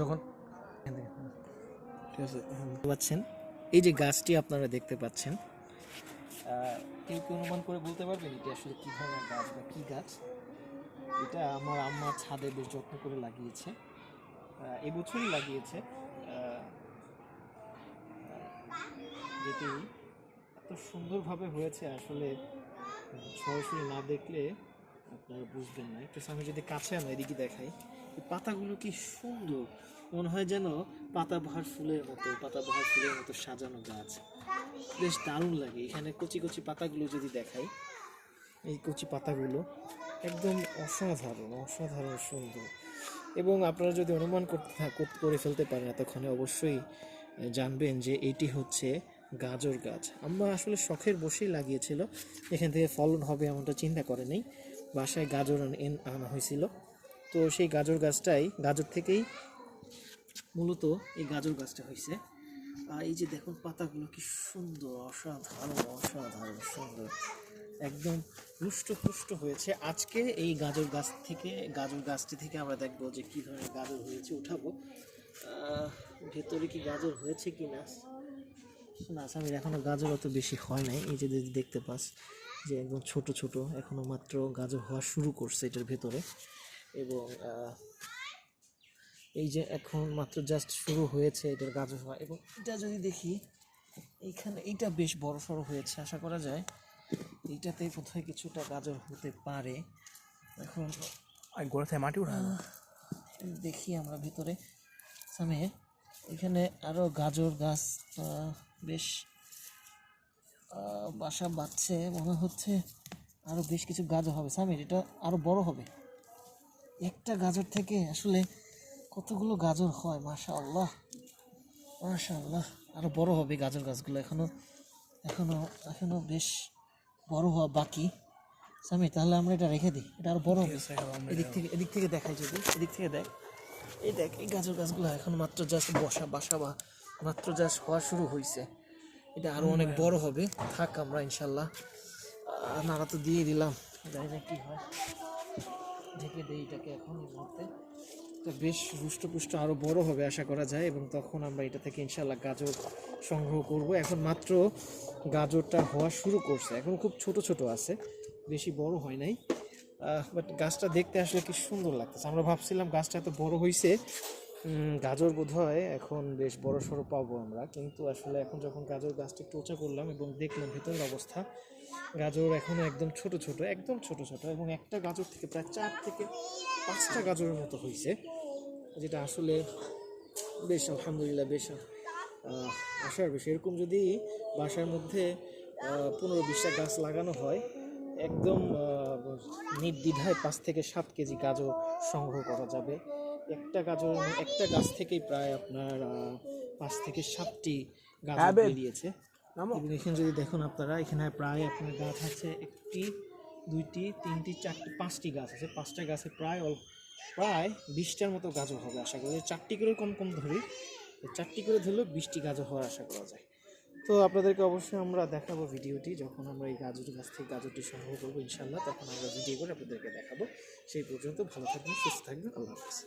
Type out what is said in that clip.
যখন ঠিক আছে পাচ্ছেন এই যে গাছটি আপনারা দেখতে পাচ্ছেন, কেউ কি অনুমান করে বলতে পারবেন এটা আসলে কী ধরনের গাছ বা কী গাছ? এটা আমার আম্মা ছাদে বেশ যত্ন করে লাগিয়েছে, এবছরই লাগিয়েছে। যেটি এত সুন্দরভাবে হয়েছে আসলে সরাসরি না দেখলে আপনারা বুঝবেন না। একটু সামনে যদি কাছে আনো এদিকে দেখাই, এই পাতাগুলো কি সুন্দর, মনে হয় যেন পাতাবাহার ফুলের মতো সাজানো গাছ, বেশ দারুণ লাগে। এখানে কচি কচি পাতাগুলো যদি দেখাই, এই কচি পাতাগুলো একদম অসাধারণ সুন্দর। এবং আপনারা যদি অনুমান করে ফেলতে পারেন এতক্ষণে, অবশ্যই জানবেন যে এটি হচ্ছে গাজর গাছ। আম্মা আসলে শখের বসেই লাগিয়েছিল, এখান থেকে ফলন হবে এমনটা চিন্তা করে নেই। বাসায় গাজর আনা হয়েছিল, তো সেই গাজর থেকেই মূলত এই গাজর গাছটা হয়েছে। আর এই যে দেখুন পাতাগুলো কি সুন্দর, অসাধারণ সুন্দর, একদম পুষ্ট হয়েছে। আজকে এই গাজর গাছটি থেকে আমরা দেখবো যে কি ধরনের গাজর হয়েছে, উঠাবো। ভেতরে কি গাজর হয়েছে কি না সামির, এখনো গাজর অত বেশি হয় নাই। এই যে দেখতে পাস যে একদম ছোট এখনো মাত্র গাজর হওয়া শুরু করছে এটার ভেতরে। এবং এই যে এখন মাত্র জাস্ট শুরু হয়েছে এটার গাজর হওয়া। এবং এটা যদি দেখি এইখানে, এইটা বেশ বড় সড়ো হয়েছে, আশা করা যায় এইটাতে কোথায় কিছুটা গাজর হতে পারে। এখন গোড়া থেকে মাটি উঠানো দেখি আমরা ভিতরে সামনে, এখানে আরও গাজর গাছ বেশ বাসা বাঁধছে, মনে হচ্ছে আরও বেশ কিছু গাজর হবে সামির, এটা আরও বড় হবে। একটা গাজর থেকে আসলে কতগুলো গাজর হয়, মাশাআল্লাহ আরও বড় হবে গাজর গাছগুলো। এখনো বেশ বড় হওয়া বাকি সামির। তাহলে আমরা এটা রেখে দিই, এটা আরও বড় হবে। এদিক থেকে দেখাই, যদি এদিক থেকে দেখ, এই গাজর গাছগুলো এখন মাত্র জাস্ট মাত্র জাস্ট হওয়া শুরু হয়েছে। এটা আরও অনেক বড় হবে। থাক, আমরা ইনশাল্লাহ নাড়া তো দিয়ে দিলাম, জানি না কী হয়, ঢেকে দিই এটাকে এখন এই মুহূর্তে। এটা বেশ রুষ্টপুষ্ট আরও বড় হবে আশা করা যায়, এবং তখন আমরা এটা থেকে ইনশাল্লাহ গাজর সংগ্রহ করব। এখন মাত্র গাজরটা হওয়া শুরু করছে, এখন খুব ছোট আছে, বেশি বড় হয় নাই। বাট গাছটা দেখতে আসলে কি সুন্দর লাগতেছে। আমরা ভাবছিলাম গাছটা এত বড় হয়েছে, গাজর বোধহয় এখন বেশ বড় সড়ো পাবো আমরা, কিন্তু আসলে এখন যখন গাজর গাছটা একটু উঁচা করলাম এবং দেখলাম ভেতরের অবস্থা, গাজর এখনও একদম ছোট এবং একটা গাজর থেকে প্রায় 4 থেকে 5টা গাজরের মতো হয়েছে, যেটা আসলে বেশ আলহামদুলিল্লাহ বেশ আশার বিষয়। এরকম যদি বাসার মধ্যে 15-20টা গাছ লাগানো হয়, একদম নির্দ্বিধায় 5 থেকে 7 কেজি গাজর সংগ্রহ করা যাবে। একটা গাছ থেকেই প্রায় আপনার 5 থেকে 7টি গাজর বেরিয়েছে। এবং এখানে যদি দেখুন আপনারা, এখানে প্রায় আপনার গাছ আছে 1টি 2টি 3টি 4টি 5টি গাছ আছে। 5টা গাছে প্রায় 20টার মতো গাজর হবে আশা করি। 4টি করে কম ধরি, 4টি করে ধরলেও 20টি গাজর হওয়ার আশা করা যায়। তো আপনাদেরকে অবশ্যই আমরা দেখাবো ভিডিওটি, যখন আমরা এই গাজর গাছ থেকে গাজরটি সংগ্রহ করবো ইনশাল্লাহ, তখন আমরা ভিডিও করে আপনাদেরকে দেখাবো। সেই পর্যন্ত ভালো থাকবেন, সুস্থ থাকবেন, আল্লাহ হাফেজ।